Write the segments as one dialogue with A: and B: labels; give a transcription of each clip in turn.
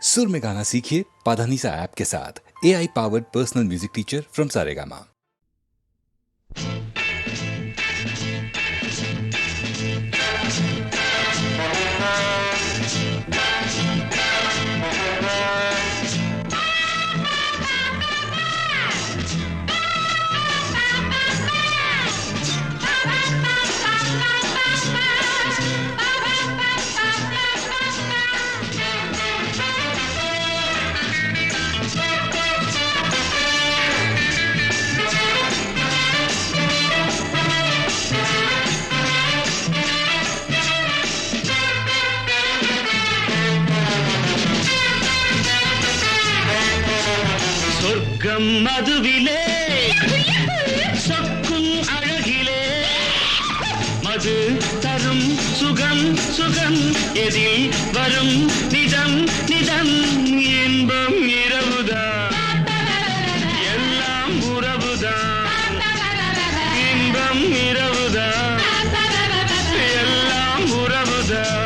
A: सुर में गाना सीखिए पाधानीसा ऐप के साथ। AI powered personal music teacher from Saregama.
B: சொர்க்கம் மதுவிலே சொக்கும் அழகிலே மது தரும் சுகம் சுகம் எதில் வரும் நிதம் நிதம் இன்பம் இரவுதான் எல்லாம் உறவுதான் இன்பம் இரவுதான் எல்லாம் உறவுதான்.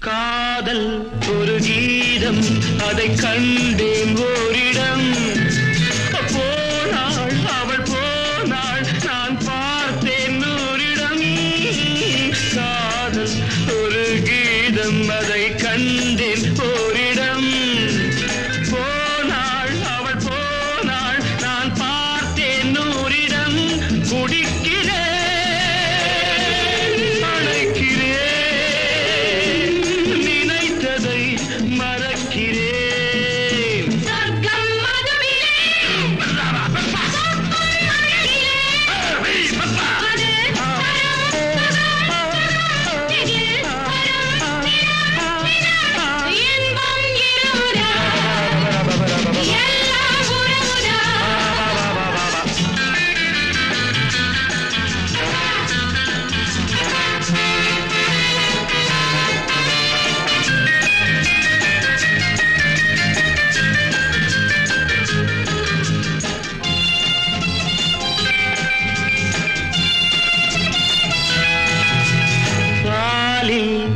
B: காதல் ஒரு கீதம் அதை கண்டேன் ஓரிடம் போனாள் அவள் போனாள் நான் பார்த்தேன் நூறிடம் காதல் ஒரு கீதம் அதை கண்டேன் ஓரிடம் போனாள் அவள் போனாள் நான் பார்த்தேன் நூறிடம் குடிக்கிறேன்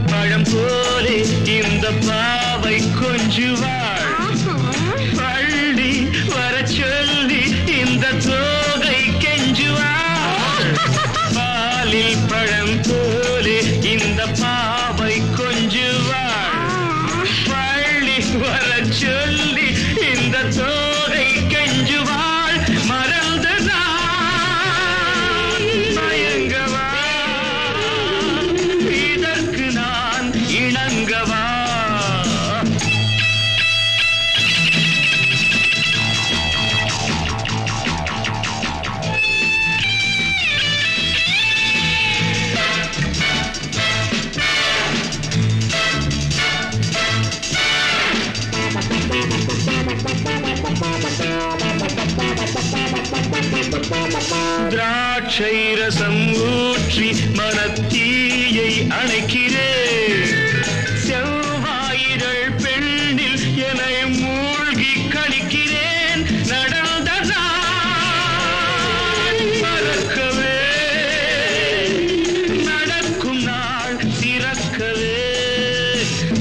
B: பழம் போலே இந்த பாவை கொஞ்சுவாள் பள்ளி வர சொல்லி இந்த தோகை கெஞ்சுவாள் பாலில் பழம் போலே இந்த பாவை கொஞ்சுவாள் பள்ளி வர சொல்லி இந்த தோகை கெஞ்சுவாள் மறந்து நான் மயங்கவா இணங்கவா திராட்சை ரசம் ஊற்றி மனத்தீயை அணைக்கிறேன் செவ்வாயிரள் பெண்ணில் என்னை மூழ்கி கழிக்கிறேன் நடந்த நாள் மறக்கவே நடக்கும் நாள் திறக்கவே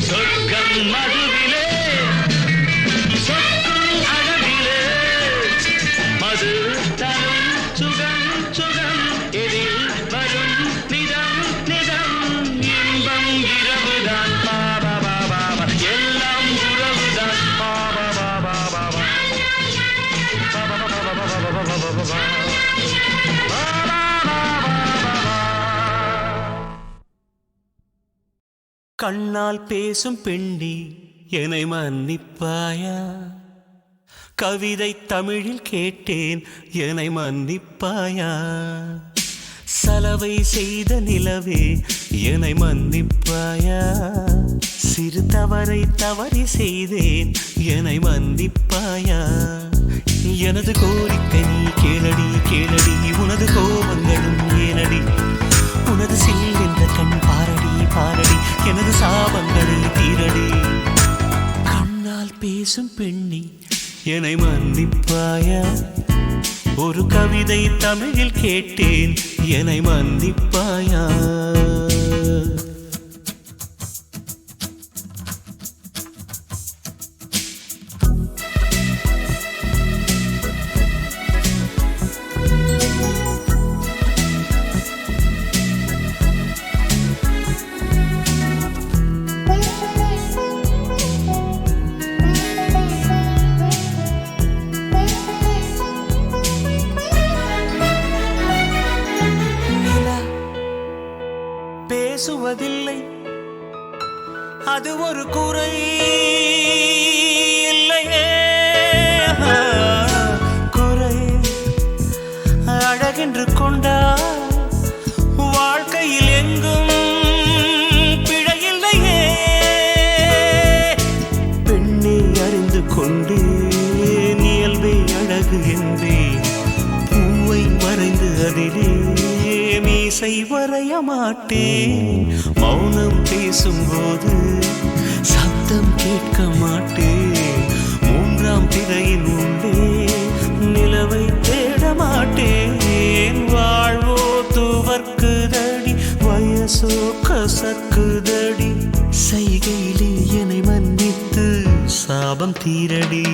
B: சொர்க்கம் மதுவிலே சொக்கும் அழகிலே மது தரும் சுகம் சுகம் எதில் வரும் நிதம் நிதம் இன்பம் இரவுதான் பாபா பாபா எல்லாம் உறவுதான் பாபா பாபா பாபா
C: கண்ணால் பேசும் பெண்டி என்னை மன்னிப்பாயா கவிதை தமிழில் கேட்டேன் என்னை மன்னிப்பாயா சலவை செய்த நிலவே என்னை மன்னிப்பாயா சிறு தவறை தவறி செய்தேன் என்னை மன்னிப்பாயா எனது கோரிக்கை நீ கேளடி கேளடி உனது கோபங்களும் ஏனடி உனது சில் என்ற கண் பாரடி பாரடி எனது சாபங்களை தீரடி கண்ணால் பேசும் பெண்ணி என்னை மன்னிப்பாயா ஒரு கவிதை தமிழில் கேட்டேன் என்னை மன்னிப்பாயா பேசுவதில்லை அது ஒரு குறை இல்லையே குறை அழகென்று கொண்டால் வாழ்க்கையில் எங்கும் பிழையில்லையே பெண்ணை அறிந்து கொண்டு இயல்பை அழகு என்றேன் பூவை வரைந்து அதிலே மீசை வரைய மாட்டேன் மௌனம் பேசும்போது சத்தம் கேட்க மாட்டேன் மூன்றாம் திரையின் உள்ளே நிலவை தேட மாட்டேன் வாழ்வோ துவர்க்குதடி வயசோ கசக்குதடி செய்கையிலே என்னை மன்னித்து சாபம் தீரடி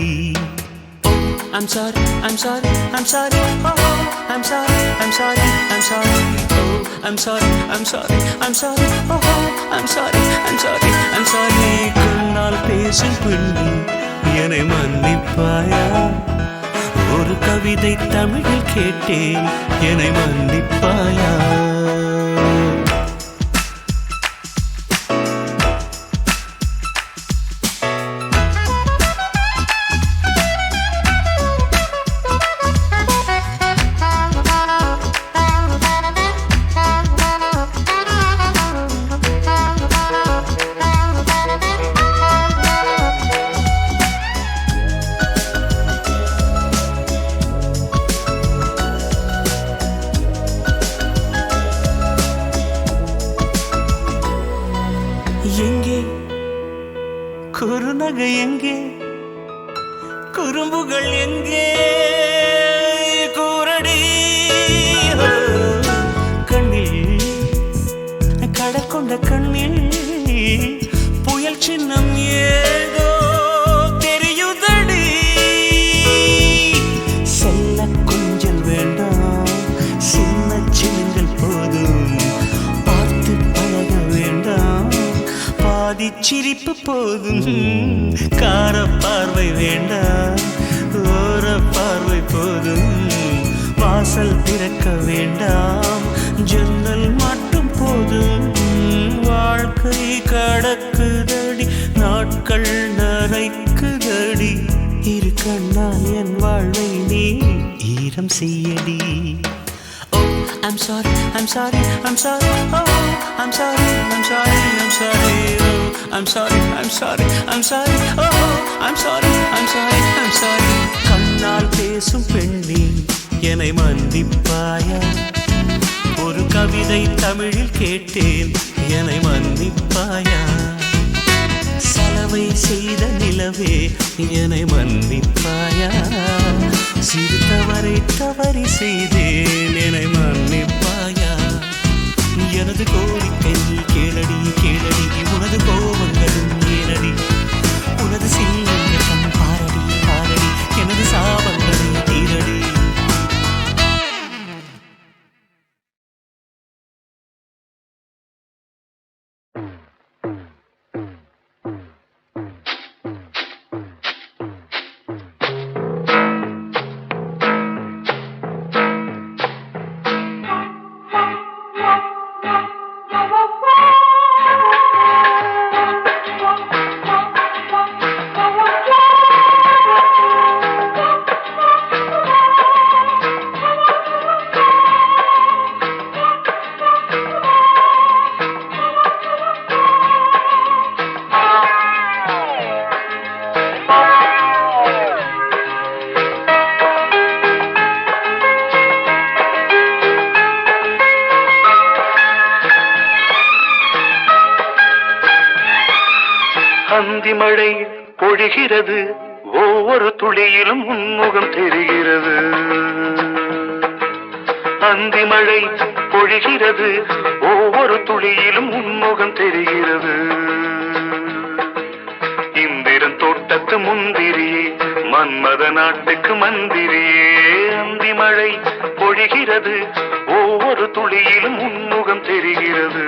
C: I'm sorry, I'm sorry, I'm sorry, oh, I'm sorry, I'm sorry, I'm sorry, oh, I'm sorry, I'm sorry, I'm sorry, oh, I'm sorry, I'm sorry, I'm sorry. கண்ணால் பேசும் பெண்ணி என்னை மன்னிப்பாயா ஒரு கவிதை தமிழில் கேட்டேன் என்னை மன்னிப்பாயா எங்கே குறுநகை எங்கே குறும்புகள் எங்கே கூரடி கண்ணில் கடல் கொண்ட கண்ணில் புயல் சின்னம் ஏதோ தெரியுதடி செல்ல கொஞ்சல் வேண்டாம் சின்ன சின்னங்கள் போதும் பார்த்து பழக வேண்டாம் பாதி சிரிப்பு போதும் கார பார்வை வேண்டாம் ஓர பார்வை போதும் வாசல் திறக்க வேண்டாம் ஜன்னல் மட்டும் போதும் வாழ்க்கை கடக்குதடி நாட்கள் நரைக்குதடி இரு கண்ணால் என் வாழ்வை நீ ஈரம் செய்யடி I'm sorry, I'm sorry, I'm sorry, oh, I'm sorry, I'm sorry, I'm sorry, oh, I'm sorry, I'm sorry, I'm sorry, oh, I'm sorry, I'm sorry, I'm sorry. கண்ணால் பேசும் பெண்ணி என்னை மன்னிப்பாயா ஒரு கவிதை தமிழில் கேட்டேன் என்னை மன்னிப்பாயா சலவை செய்த நிலவே என்னை மன்னிப்பாயா சிறு தவறை தவறி செய்தேன் என்னை மன்னிப்பாயா எனது கோரிக்கை கேளடி கேளடி உனது கோபங்களும் ஏனடி உனது சின்ன கண் பாரடி பாரடி எனது சாபங்களை தீரடி
B: அந்தி மழை பொழிகிறது, ஒவ்வொரு துளியிலும் உன்முகம் தெரிகிறது. அந்தி மழை பொழிகிறது, ஒவ்வொரு துளியிலும் உன்முகம் தெரிகிறது. இந்திரன் தோட்டத்து முந்திரியே, மன்மத நாட்டுக்கு மந்திரியே. அந்தி மழை பொழிகிறது, ஒவ்வொரு துளியிலும் உன்முகம் தெரிகிறது.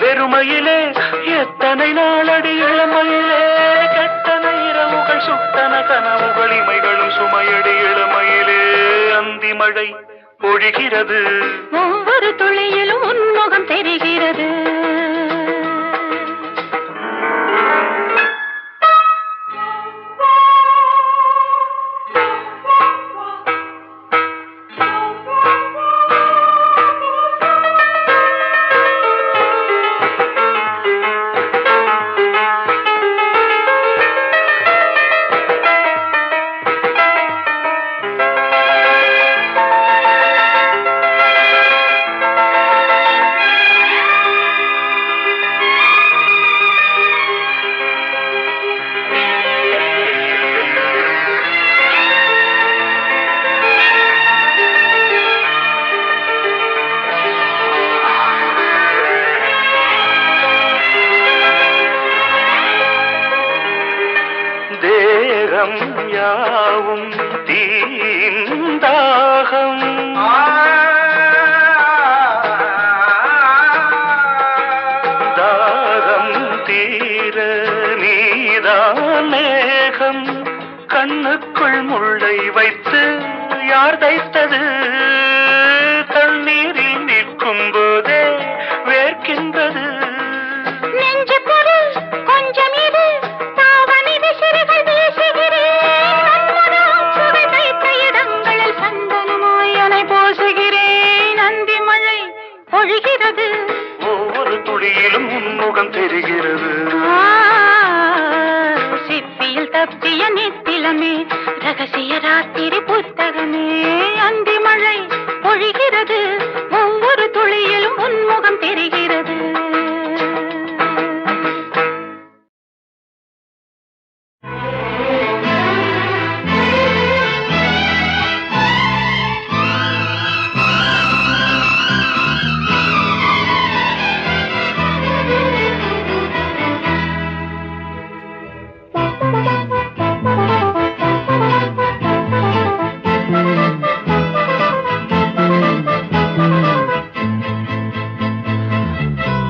B: வெறுமையிலே எத்தனை நாளடி இளமையிலே, கெட்டன இரவுகள் சுட்டன கனவுகள் இமைகளும் சுமையடி இளமையிலே. அந்தி மழை பொழிகிறது,
D: ஒவ்வொரு துளியிலும் உன்முகம் தெரிகிறது.
B: தேகம் யாவும் தீந்தாகம், தாகம் தீர நீதான் மேகம். கண்ணுக்குள் முள்ளை வைத்து யார் தைத்தது, தண்ணீரில் நிற்கும் போதே வேர்க்கின்றது.
D: நெஞ்சு பொருள் கொஞ்சம் இது, தாவணி விசிறிகள் வீசுகிறேன். சுவை தைத்த இடங்களில் சந்தனமாய் அலை போசுகிறேன். அந்தி மழை பொழிகிறது,
B: ஒவ்வொரு துளியிலும் உன்முகம் தெரிகிறது.
D: சிப்பியில் தப்பிய நித்திலமே, ரகசிய ராத்திரி புத்தகமே. அந்தி மழை பொழிகிறது, ஒவ்வொரு துளியிலும் உன்முகம் தெரிகிறது.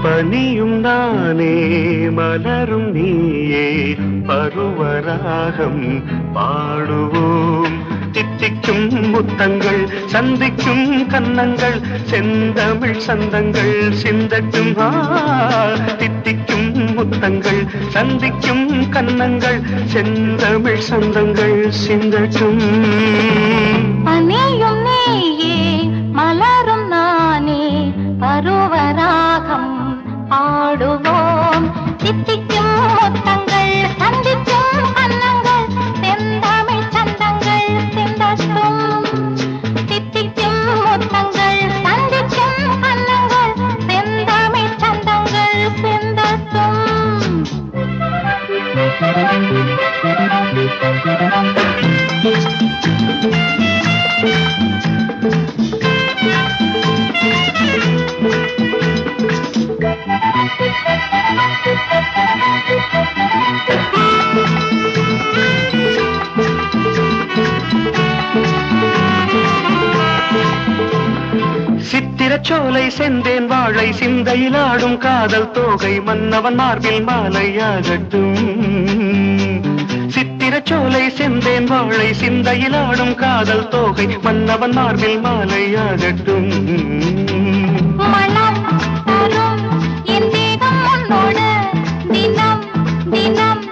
B: பனியும் நானே மலரும் நீயே, பருவராகம் பாடுவோம். தித்திக்கும் முத்தங்கள் சந்திக்கும் கன்னங்கள், செந்தமிழ் சந்தங்கள் சிந்தட்டும். தித்திக்கும் முத்தங்கள் சந்திக்கும் கன்னங்கள், செந்தமிழ் சந்தங்கள் சிந்தட்டும்.
D: பனியும் நீயே மலரும் நானே, பருவராகம் பாடுவோம். தித்திக்கும் முத்தங்கள் சந்திக்கும் கன்னங்கள், செந்தமிழ் சந்தங்கள் சிந்தட்டும். தித்திக்கும் முத்தங்கள் சந்திக்கும் கன்னங்கள், செந்தமிழ் சந்தங்கள் சிந்தட்டும்.
B: சித்திரச்சோலை செந்தேன் வாழை சிந்தையில் ஆடும் காதல் தோகை மன்னவன் மார்பில் மாலையாகட்டும். சித்திரச்சோலை செந்தேன் வாழை சிந்தையில் ஆடும் காதல் தோகை மன்னவன் மார்பில் மாலையாகட்டும்.
D: மனம் தரும் என் தேகம் உன்னோடு தினம் தினம்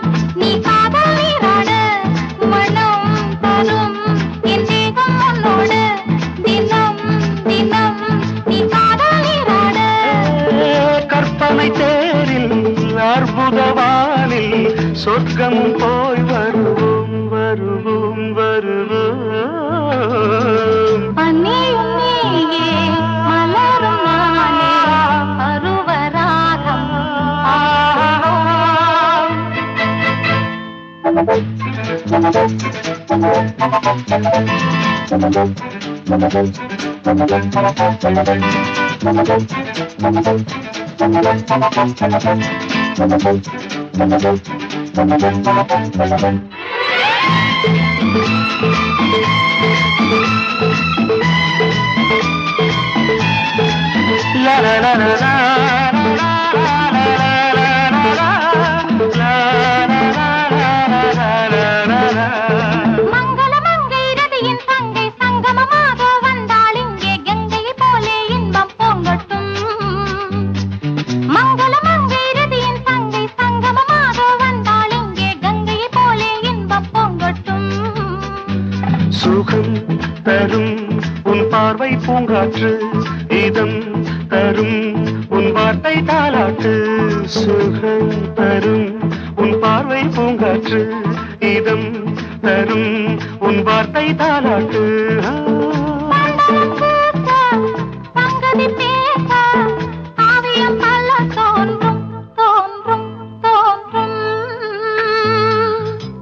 D: நீ காதல் நீராட. மனம் தரும் என் தேகம் உன்னோடு தினம் தினம் நீ காதல் நீராட.
B: கற்பனை தேரில் அற்புதவானில் சொர்க்கமும் போய் வருவோம் வருவோம் வருவோம்.
D: பனியும் நீயே மலரும் நானே Paruvaragam
B: la la la la la சுகம் தரும் உன் பார்வை பூங்காற்று இதம் தரும் உன் வார்த்தை தாலாட்டு. சுகம் தரும் உன் பார்வை பூங்காற்று இதம் தரும் உன் வார்த்தை தாலாட்டு.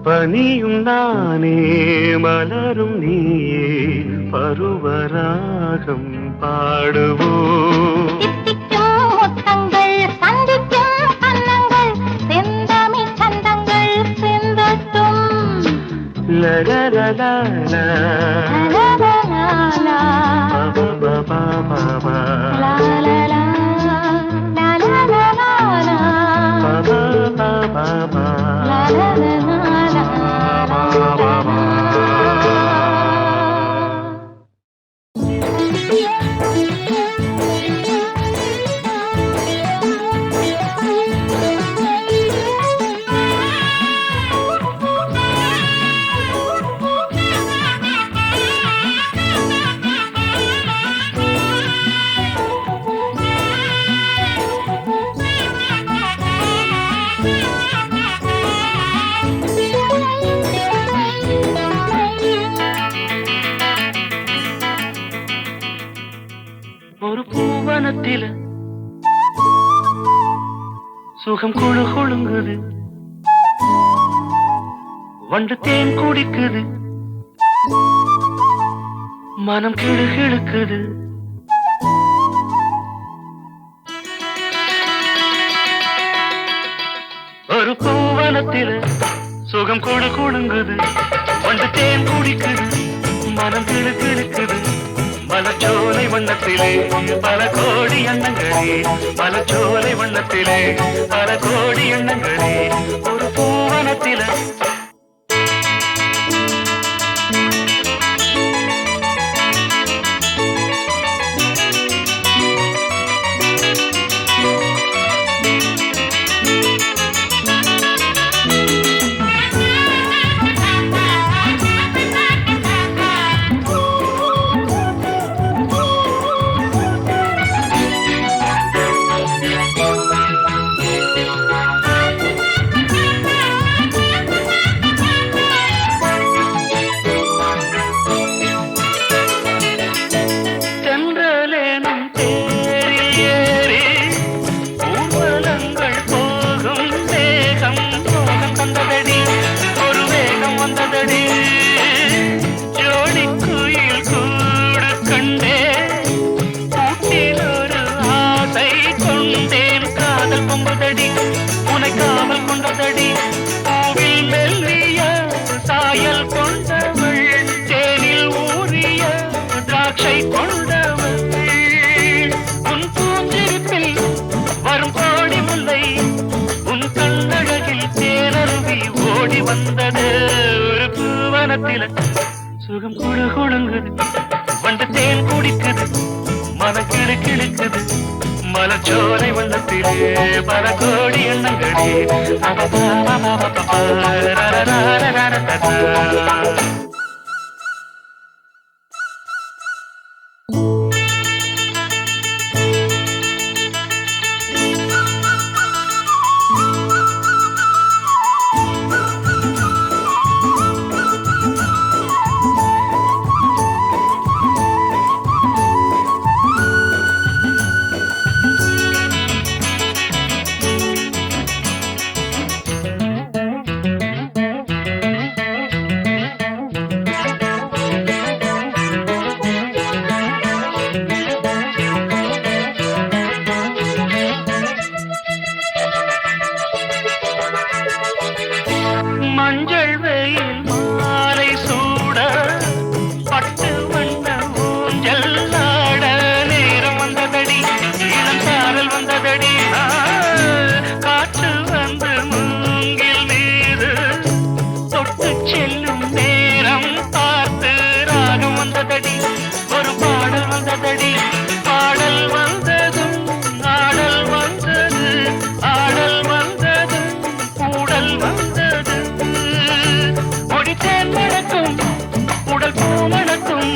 B: பனியும் நானே மலரும் நீயே பருவராகம் பாடுவோம்.
D: தித்திக்கும் முத்தங்கள் சந்திக்கும் கன்னங்கள் செந்தமிழ் சந்தங்கள் செந்தட்டும்.
B: லலலலலா
D: லலலலலா
B: பபபபபபா
D: லலலலா லலலலலா
B: பபபபபபா
D: லலலலலா.
B: ஒரு பூவனத்தில சுகம் குழு கொழுங்குது, வண்டு தேன் குடிக்குது, மனம் கிழு கிழுக்குது. ஒரு பூவனத்தில சுகம் குழு கொழுங்குது, வண்டு தேன் குடிக்குது, மனம் கிழு கிழுக்குது. மலச்சோலை வண்ணத்திலே பல கோடி எண்ணங்களே, மலச்சோலை வண்ணத்திலே பல கோடி எண்ணங்களே. ஒரு பூவனத்தில வந்ததடி ஜோடி குயில் கூடு கண்டே கூட்டில் ஒரு ஆசை கொண்டேன் காதல் பொங்குதடி உனை காவல் கொண்டதடி பூவில் மெல்லிய சாயல் கொண்டவள் தேனில் ஊறிய திராட்சை கொண்டவள் உன் பூஞ்சிருப்பில் வரும் கோடி முல்லை உன் கண்ணழகில் தேனருவி ஓடி வந்தது ஒரு பூவனத்தில சுகம் குழு குழுங்குது வண்டு தேன் குடிக்குது மன கிளு கிழக்குது மலச்சோலை வண்ணத்திலே பல கோடி எண்ணங்களே மஞ்சள் வெயில் மாலை சூட பட்டு வண்ண ஊஞ்சல் ஆட நேரம் வந்ததடி இளம் சாரல் வந்ததடி காற்று வந்து மூங்கில் மீது தொட்டு செல்லும் நேரம் பார்த்து ராகம் வந்ததடி ஒரு பாடல் வந்ததடி பாடல் வந்ததும் ஆடல் வந்தது ஆடல் வந்ததும் கூடல் வந்தது முடித்தேன் நடக்கும் உடல் பூமணக்கும்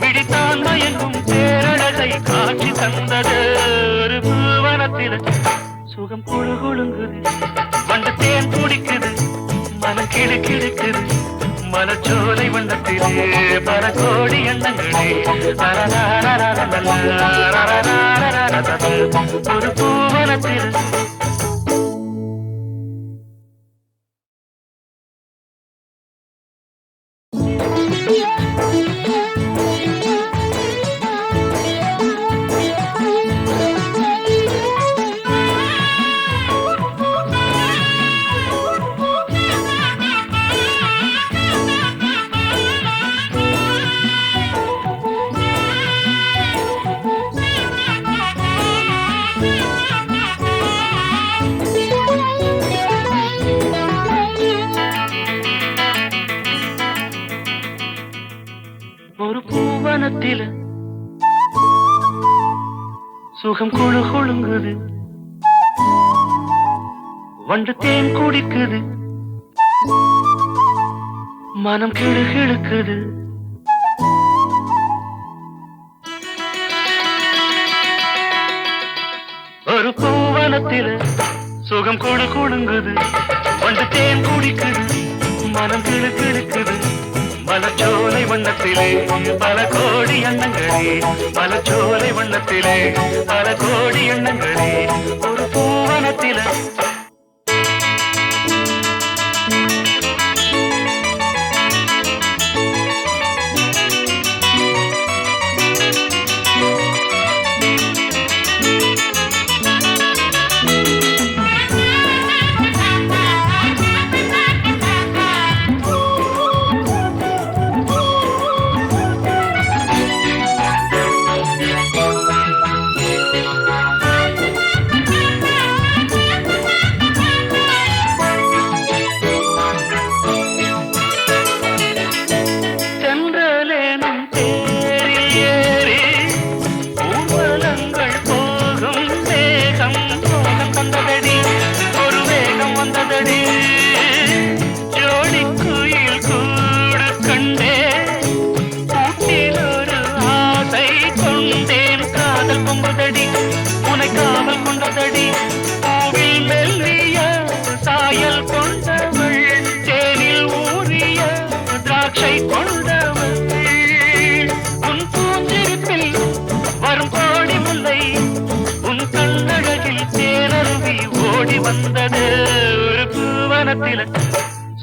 B: பிடித்தான் மயங்கும் பேரழகை காட்சி தந்தது ஒரு பூவனத்தில் சுகம் குழு குழுங்குது வண்டு தேன் குடிக்குது மனம் கிளு கிழக்குது மலச்சோலை வண்ணத்திலே பல கோடி எண்ணங்களே ஒரு பூவனத்தில் ஒரு பூவனத்தில சுகம் குழு குழுங்குது வண்டு தேன் குடிக்குது மனம் கிழு கிழக்குது ஒரு பூவனத்தில சுகம் குழு குழுங்குது வண்டு தேன் குடிக்குது மனம் கிழு கிழக்குது மலச்சோலை வண்ணத்திலே பல கோடி எண்ணங்களே மலச்சோலை வண்ணத்திலே பல கோடி எண்ணங்களே ஒரு பூவனத்தில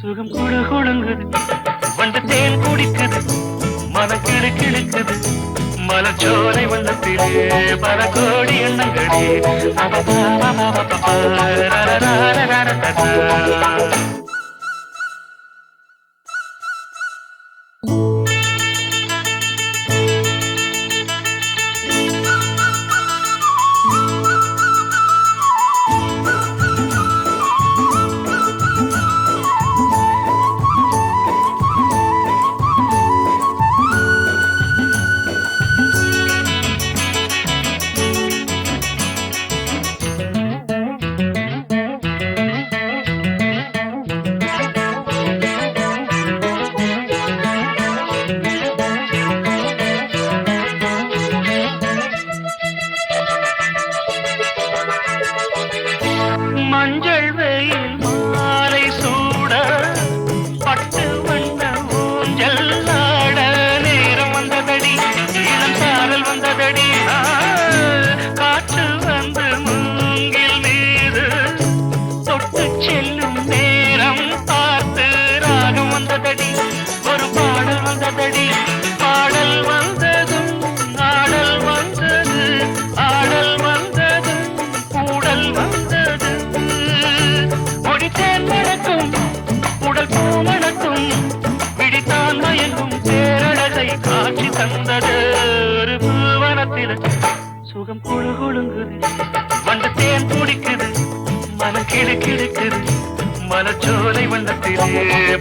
B: சுகம் குழு குழுங்குது வண்டு தேன் குடிக்குது மனம் கிளு கிழுக்குது மலச்சோலை வண்ணத்திலே பல கோடி எண்ணங்களே மஞ்சள் வெயில் மாலை சூட பட்டு வண்ண ஊஞ்சல் ஆட நேரம் வந்ததடி இளம் சாரல் வந்ததடி காற்று வந்து மூங்கில் மீது தொட்டு செல்லும் நேரம் பார்த்து ராகம் வந்ததடி ஒரு பாடல் வந்ததடி பாடல் வந்ததும் ஆடல் வந்தது ஆடல் வந்ததும் கூடல் வந்தது முடித்தேன் நடக்கும் உடல் பூ மணக்கும் பிடித்தான் மயங்கும் பேரழகை காட்சி தந்தது ஒரு பூவனத்தில் சுகம் குழு குழுங்குது வண்டு தேன் குடிக்குது மனம் கிளு கிழுக்குது மலச்சோலை வண்ணத்திலே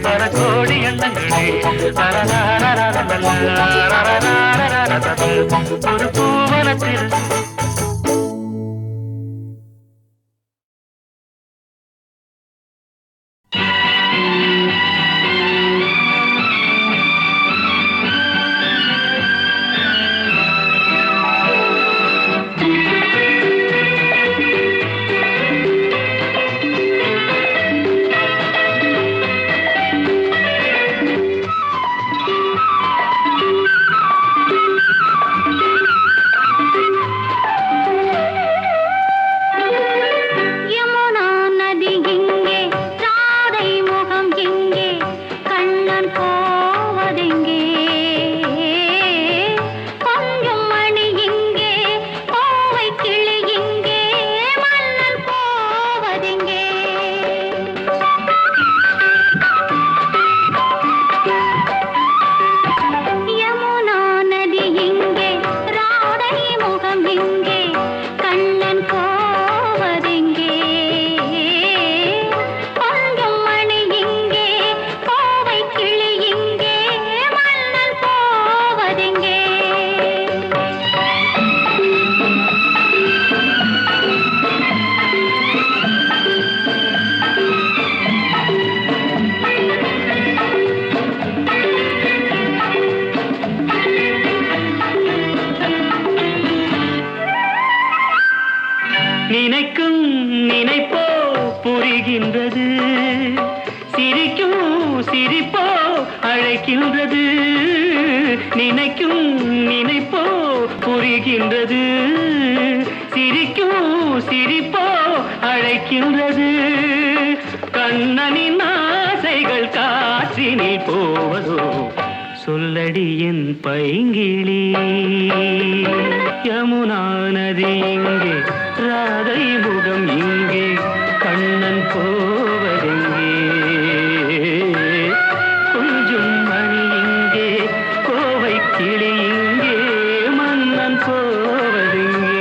B: பல கோடி எண்ணங்களே ஒரு பூவனத்தில் நினைக்கும் நினைப்போ புரிகின்றது சிரிக்கும் சிரிப்போ அழைக்கின்றது நினைக்கும் நினைப்போ புரிகின்றது சிரிக்கும் சிரிப்போ அழைக்கின்றது கண்ணனின் ஆசைகள் காற்றினில் போவதோ சொல்லடி என் பைங்கிளி யமுனா நதி இங்கே ராதை முகம் இங்கே கண்ணன் போவதெங்கே கொஞ்சம் மணி இங்கே கோவை கிளி இங்கே மன்னன் போவதெங்கே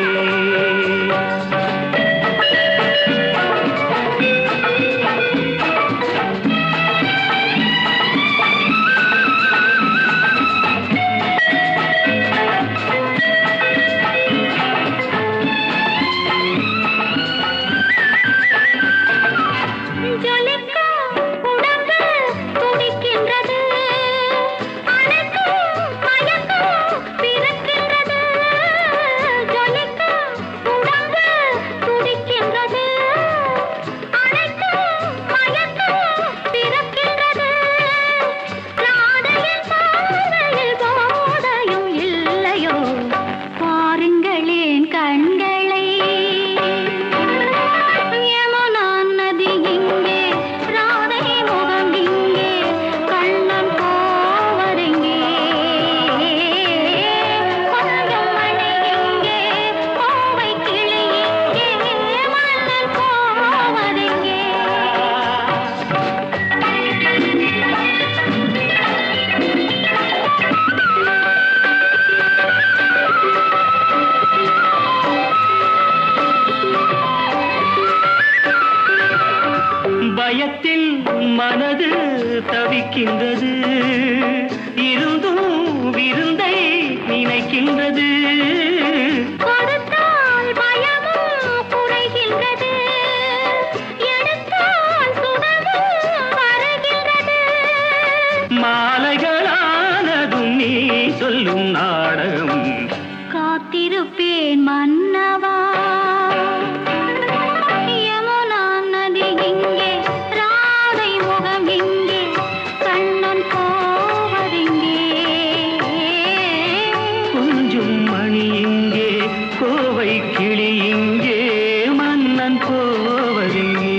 B: இருந்தும் விருந்தை நினைக்கின்றது.
D: கொடுத்தால் பயமும் குறைகின்றது, எடுத்தால் சுகமும் வருகின்றது.
B: மாலைகளானதும் நீ சொல்லும் நாடகம்.
D: காத்திருப்பேன் மன்னவா, யமுனா நதி இங்கே, ராதை முகம் இங்கே, கண்ணன் போவதெங்கே?
B: கொஞ்சம் மணி இங்கே, கோவை கிளி இங்கே, மன்னன் போவதெங்கே?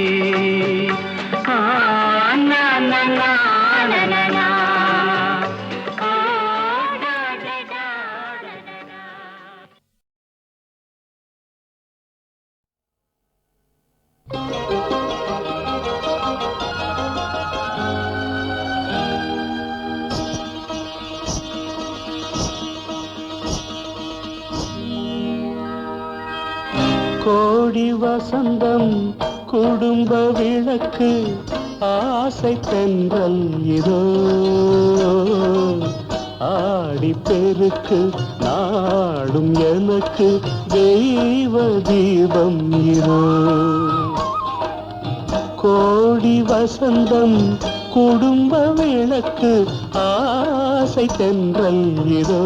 B: ஆ, நா, நா, நா, நா, நா, நா. ஆ, டா, டா, டா, டா, டா, டா.
C: கோடி வசந்தம் குடும்ப விளக்கு ஆசை தென்றல் இதோ ஆடி பெருக்கு நாடும் எனக்கு தெய்வ தீபம் இதோ. கோடி வசந்தம் குடும்ப விளக்கு ஆசை தென்றல் இதோ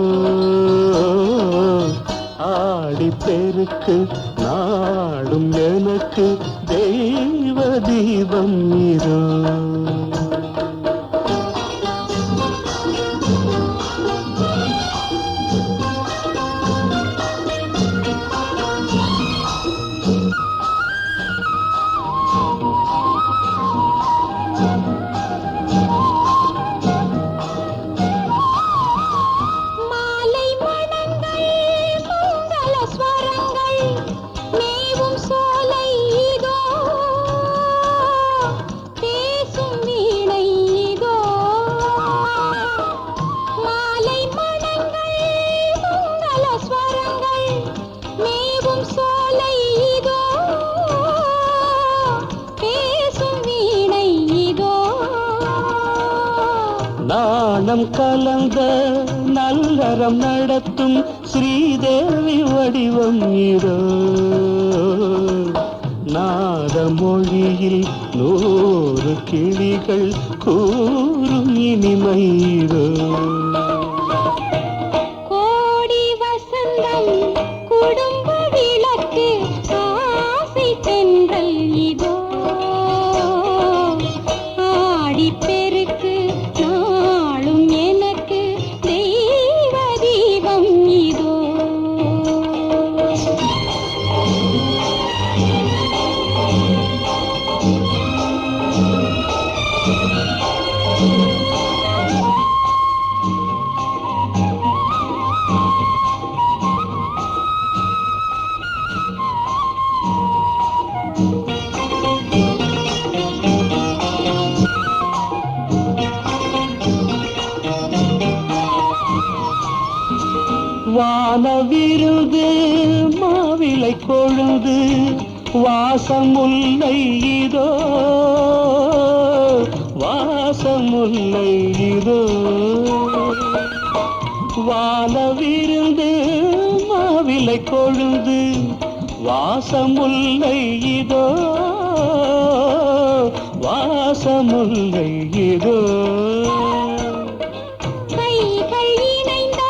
C: ஆடி பெருக்கு நாடும் எனக்கு தெய்வ தீபம் இதோ.
D: மாலை மணங்கள் மங்கள ஸ்வரங்கள் மேவும் சோலை இதோ, பேசும் வீணை இதோ. மாலை மணங்கள் மங்கள ஸ்வரங்கள் மேவும் சோலை இதோ, பேசும் வீணை இதோ.
C: நாணம் கலந்த நல்லறம் நடத்தும் ஸ்ரீதேவி வடிவம் இதோ நாத மொழியில் 100 கிளிகள் கூறும் இனிமை இதோ.
D: கோடி வசந்தம் குடும்ப விளக்கு ஆசை தென்றல் இதோ ஆடி பெருக்கு நாளும் எனக்கு தெய்வ தீபம் இதோ.
C: வானவிருது மாவிலை கொழுந்து வாசமுல்லை இதோ வாசமுல்லை இதோ. வானவிருது மாவிலை கொழுந்து வாசமுல்லை இதோ வாசமுல்லை இதோ.
D: கைகள் இணைந்த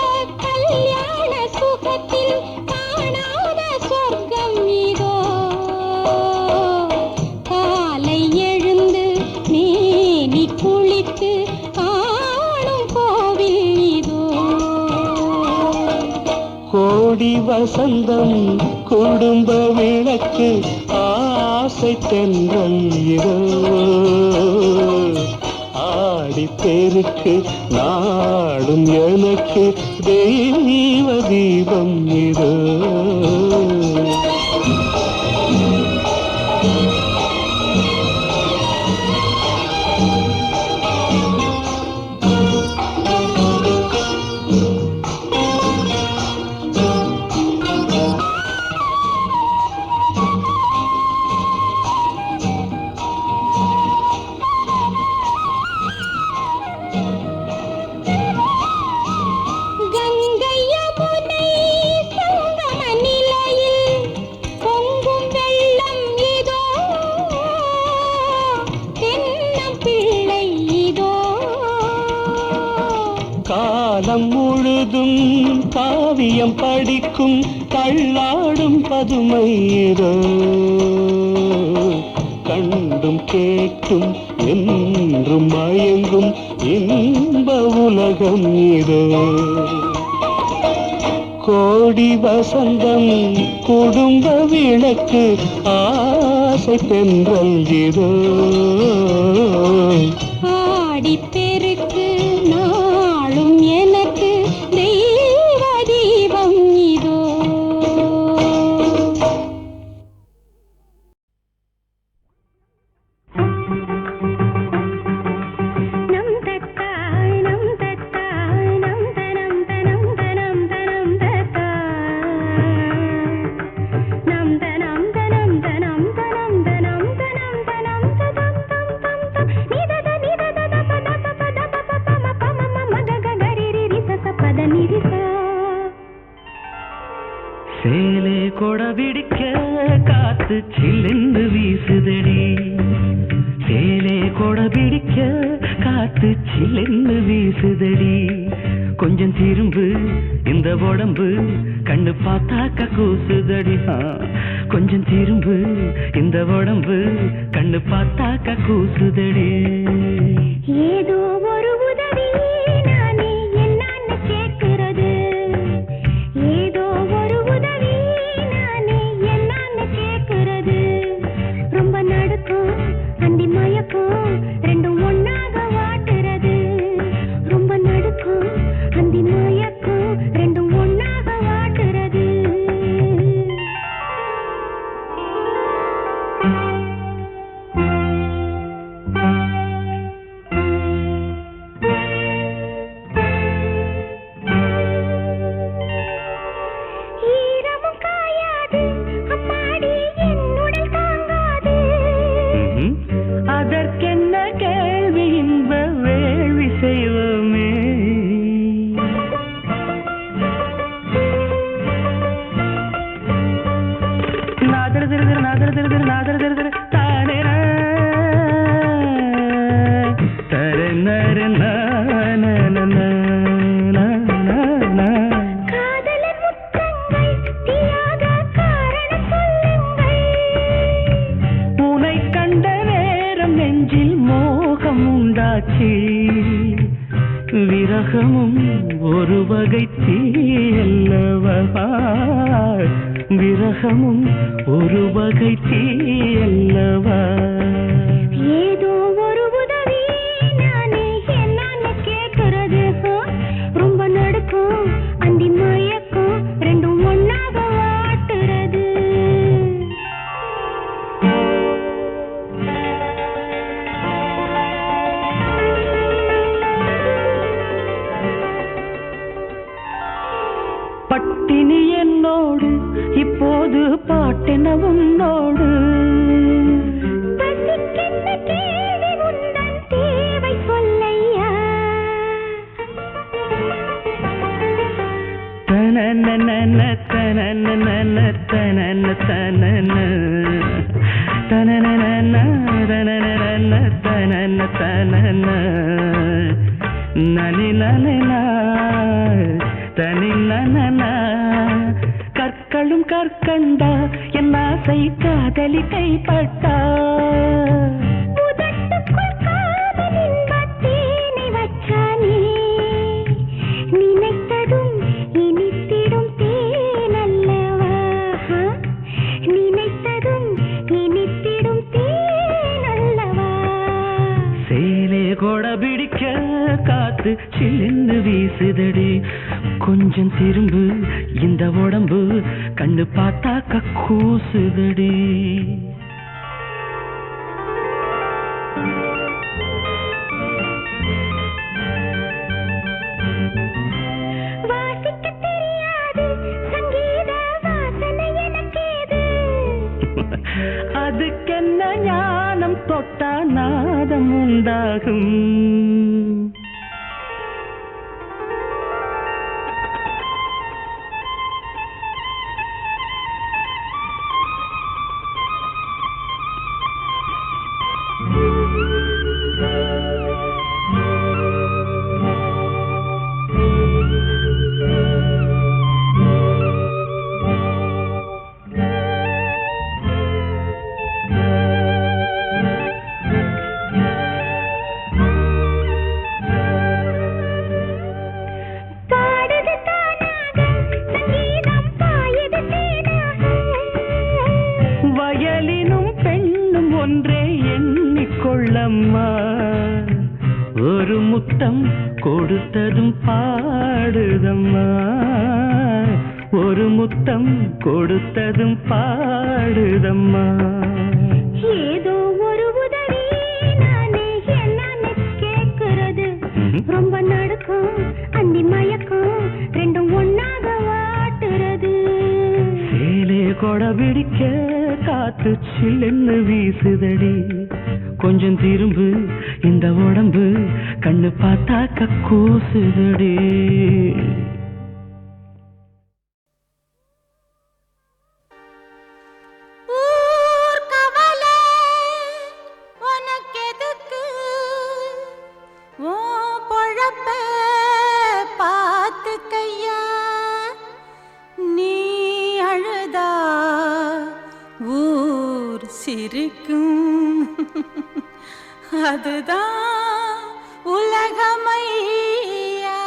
D: கல்யாண சுகத்தில் காணாத சொர்க்கம் இதோ காலை எழுந்து மேனி குளித்து காணும் கோவில் இதோ.
C: கோடி வசந்தம் குடும்ப விளக்கு ஆசை தென்றல் இதோ ஆடி பெருக்கு நாடும் எனக்கு தெய்வ தீபம் இதோ. காலம் முழுதும் காவியம் படிக்கும் தள்ளாடும் பதுமை இதோ கண்டும் கேட்டும் என்றும் மயங்கும் இன்ப உலகம் இதோ கோடி வசந்தம் குடும்ப விளக்கு ஆசை தென்றல் இதோ
D: ஆடிப்பெருக்கு நாளும் எனக்கு தெய்வ தீபம் இதோ நம் தத்தாய் நம் தத்தாய் நம் தனம் தனம் தனம் தனம் தத்தாய் நம் தனம் தனம் தனம் தனம் தனம் தனம் தனம் ததம் தம் தம் தம் நிதத நிதத தப தப பத பப பம பம மம கக கரிரி ரிசச பத நிரிசா
E: சேலே கொட பிடிக்க காத்து சில்லென்று வீசுதடி சேலே கொட பிடிக்க காத்து சில்லென்று வீசுதடி கொஞ்சம் திரும்பு இந்த உடம்பு கண்ணு பார்த்தாக்க கூசுதடி கொஞ்சம் திரும்பு இந்த உடம்பு கண்ணு பார்த்தாக்க கூசுதடி
D: ஏதோ ஒரு உதவி நானே என்னான்னு கேட்கிறது ஏதோ ஒரு உதவி நானே என்னான்னு கேட்கிறது ரொம்ப நடுக்கும் அண்டி மயக்கும் ரெண்டும் ஒன்னாக வாட்டுறது ரொம்ப நடுக்கும் அந்தி மயக்கும் ரெண்டும் ஒன்னாக வாட்டுறது ஈரமும் காயாது அம்மாடி என்னுடல் தாங்காது
E: அதற்கென்ன கேள்வி இன்ப வேள்வி செய்வோமே நாதர திரு நாதர திரு நாதர திரு தானே தர நர
D: காதலன் முத்தங்கள் தியாக காரணம் சொல்லுங்கள்
E: உனை கண்ட நேரம் நெஞ்சில் மோகம் உண்டாச்சு விரகமும் ஒரு வகை தீயல்லவா விரகமும் ஒரு வகை தீயல்லவா
D: ஏதோ ஒரு உதவி நானே என்னான்னு கேட்கிறது ரொம்ப நடுக்கும் அந்தி மயக்கும் ரெண்டும் ஒன்னாக வாட்டுறது
E: பட்டினி என்னோடு இப்போது பாட்டென உன்னோடு
D: பசிக்கென்ன கேள்வி உந்தன் தேவை சொல்லையா
E: தனனனன தனனனன தனன தனன தனனனன தனனனன தனன தனன நனி நனனா தனி நனனா கற்களும் கற்கண்டா என் ஆசை காதலி கைப்பட்டா
D: உதட்டுக்குள் காதலின் பத்தேனை வச்சானே நினைத்ததும் இனித்திடும் தேனல்லவா நினைத்ததும் இனித்திடும் தேனல்லவா
E: சேலே கொட பிடிக்க காத்து சில்லென்று வீசுதடி கொஞ்சம் திரும்பு இந்த உடம்பு கண்ணு பார்த்தாக்க கூசுதடி
D: வாசிக்க தெரியாது சங்கீத வாசனை எனக்கேது
E: அதுக்கென்ன ஞானம் தொட்டா நாதம் உண்டாகும்
C: கொடுத்ததும் பாடுதம்மா, ஒரு முத்தம் கொடுத்ததும் பாடுதம்மா.
D: ஏதோ ஒரு உதவி நானே என்னன்னு கேக்குறது, ரொம்ப நடுக்கம் அந்தி மயக்கம் ரெண்டும் ஒன்னாக வாட்டுறது.
C: சேலே கொடை பிடிக்க காத்து சில்லென்னு வீசுதடி, கொஞ்சம் திரும்பு இந்த உடம்பு கண்ணு பார்த்தாக்க கூசுதடி.
F: சிரிக்கும் அதுதான் உலகமையா.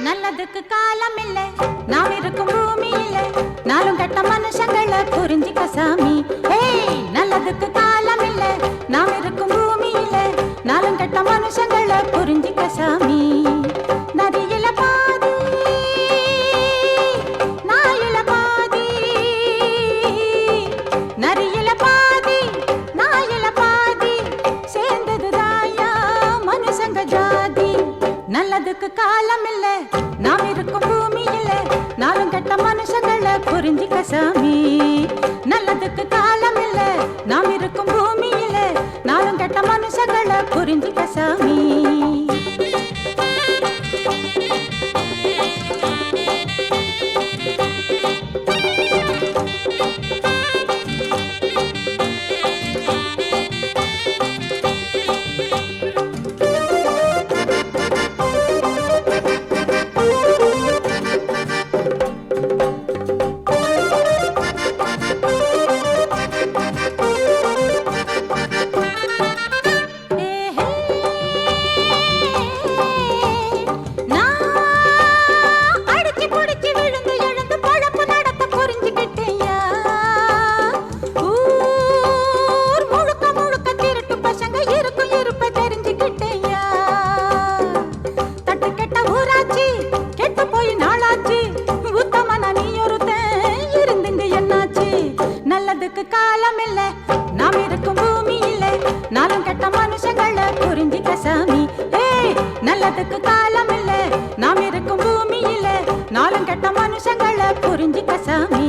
F: நல்லதுக்கு காலம் இல்ல, நாம் இருக்கும் பூமியில நாளும் கட்ட மனுஷங்களை புரிஞ்சிக்க சாமி. நல்லதுக்கு காலம் இல்ல, நாம் இருக்கும் பூமியில நாளும் கட்ட மனுஷங்களை புரிஞ்சிக்க சாமி. நதியில பாதி நாயில பாதி, நரியில பாதி நாயில பாதி, சேர்ந்தது தாயா மனுஷங்க ஜாதி. நல்லதுக்கு காலம் இல்ல, நாம் இருக்கும் பூமியில நாளும் கெட்ட மனுஷங்களை புரிஞ்சிக்க சாமி. நல்லதுக்கு காலம் இல்ல, நாம் இருக்கும் பூமியில நாளும் கெட்ட மனுஷங்களை புரிஞ்சிக்க சாமி. நல்லதுக்கு காலம் இல்ல, நாம் இருக்கும் பூமியில நாளும் கெட்ட மனுஷங்களை புரிஞ்சிக்க சாமி. நல்லதுக்கு காலம் இல்ல, நாம் இருக்கும் பூமியில நாளும் கெட்ட மனுஷங்களை புரிஞ்சிக்க சாமி.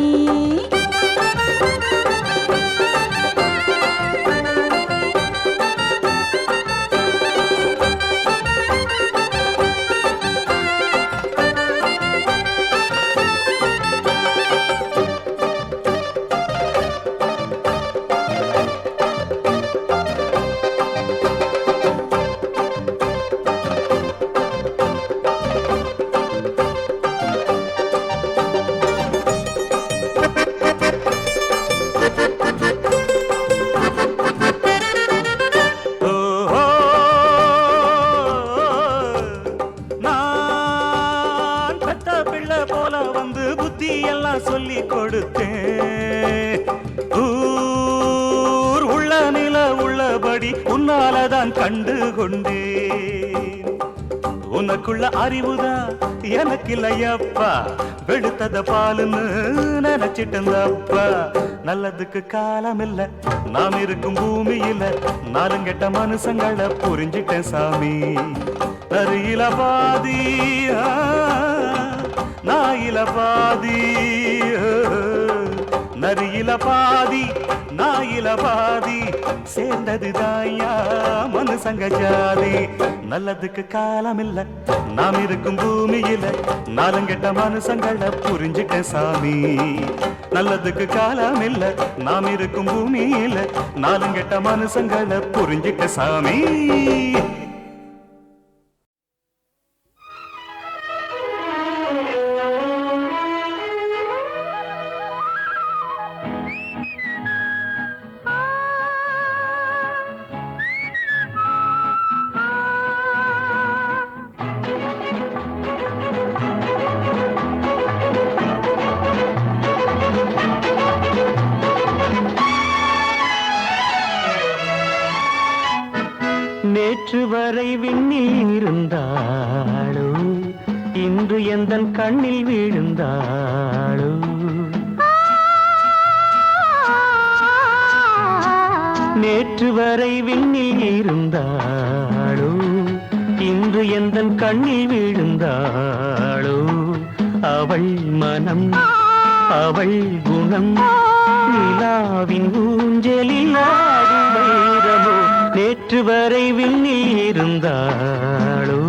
C: சொல்லி கொடுத்தேன், ஊர் உள்ள நில உள்ளபடி உன்னாலதான் கண்டு கொண்டேன். உனக்குள்ள அறிவுதான் எனக்கு இல்லையப்பா, வெளுத்தத பாலுன்னு நினைச்சிட்டப்பா. நல்லதுக்கு காலம் இல்ல, நாம் இருக்கும் பூமியில நாளும் கெட்ட மனுஷங்களை புரிஞ்சிட்டேன் சாமி. நரியில பாதி நாயில பாதி, நரியில பாதி நாயில பாதி, சேர்ந்தது தாயா மனுஷ மனுஷங்க ஜாதி நல்லதுக்கு காலம் இல்ல நாம் இருக்கும் பூமியில நாலங்கெட்ட மனுஷங்கள புரிஞ்சுக்க சாமி நல்லதுக்கு காலம் இல்ல நாம் இருக்கும் பூமியில நாலங்கெட்ட மனுஷங்கள புரிஞ்சுக்க சாமி
E: நேற்று வரை விண்ணில் இருந்தாளோ இன்று எந்தன் கண்ணில் விழுந்தாளோ நேற்று வரை விண்ணில் இருந்தாளோ இன்று எந்தன் கண்ணில் விழுந்தாளோ அவள் மனம் அவள் குணம் நிலாவின் ஊஞ்சலில் ஆடும் வைரமோ நேற்று வரை விண்ணில் இருந்தாளோ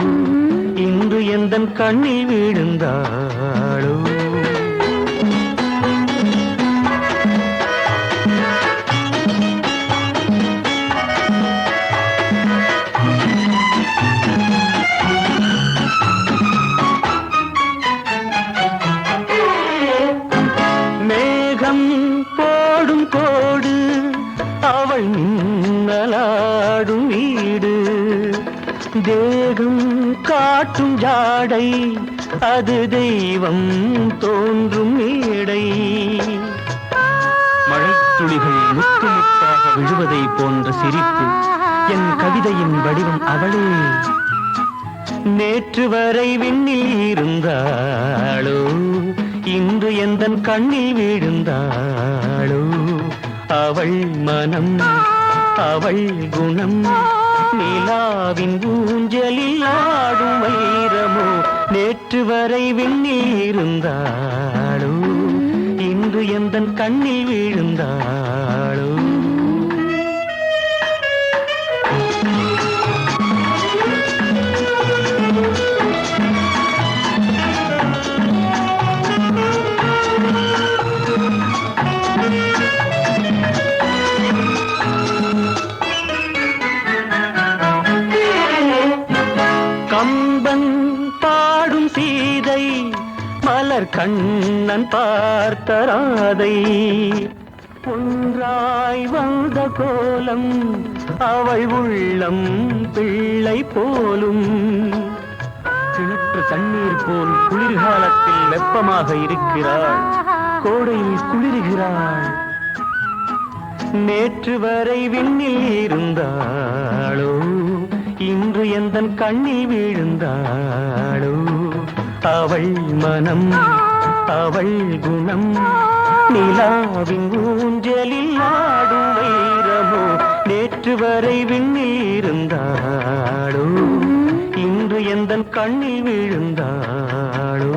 E: இன்று எந்தன் கண்ணில் விழுந்தாளோ மேகம் போடும் கோடு அவள் மின்னலாடும் வீடு தேகம் காட்டும் ஜாடை அது தெய்வம் தோன்றும் மேடை மழைத்துளிகள் முத்து முத்தாக விழுவதை போன்ற சிரிப்பு என் கவிதையின் வடிவம் அவளே நேற்று வரை விண்ணில் இருந்தாளோ இன்று எந்தன் கண்ணில் விழுந்தாளோ அவள் மனம் அவள் குணம் நிலாவின் ஊஞ்சலில் ஆடும் வைரமோ நேற்று வரை விண்ணில் இருந்தாளோ இன்று எந்தன் கண்ணில் விழுந்தாளோ கம்பன் பாடும் சீதை மலர் கண்ணன் பார்த்த ராதை ஒன்றாய் வந்த கோலம் அவள் உள்ளம் பிள்ளை போலும் கிணற்று தண்ணீர் போல் குளிர்காலத்தில் வெப்பமாக இருக்கிறாள் கோடையில் குளிர்கிறாள் நேற்று வரை விண்ணில் இருந்தாளோ இன்று எந்தன் கண்ணில் விழுந்தாளோ அவள் மனம் அவள் குணம் நிலாவின் ஊஞ்சலில் ஆடும் வைரமோ நேற்று வரை விண்ணில் இருந்தாளோ இன்று எந்தன் கண்ணில் விழுந்தாளோ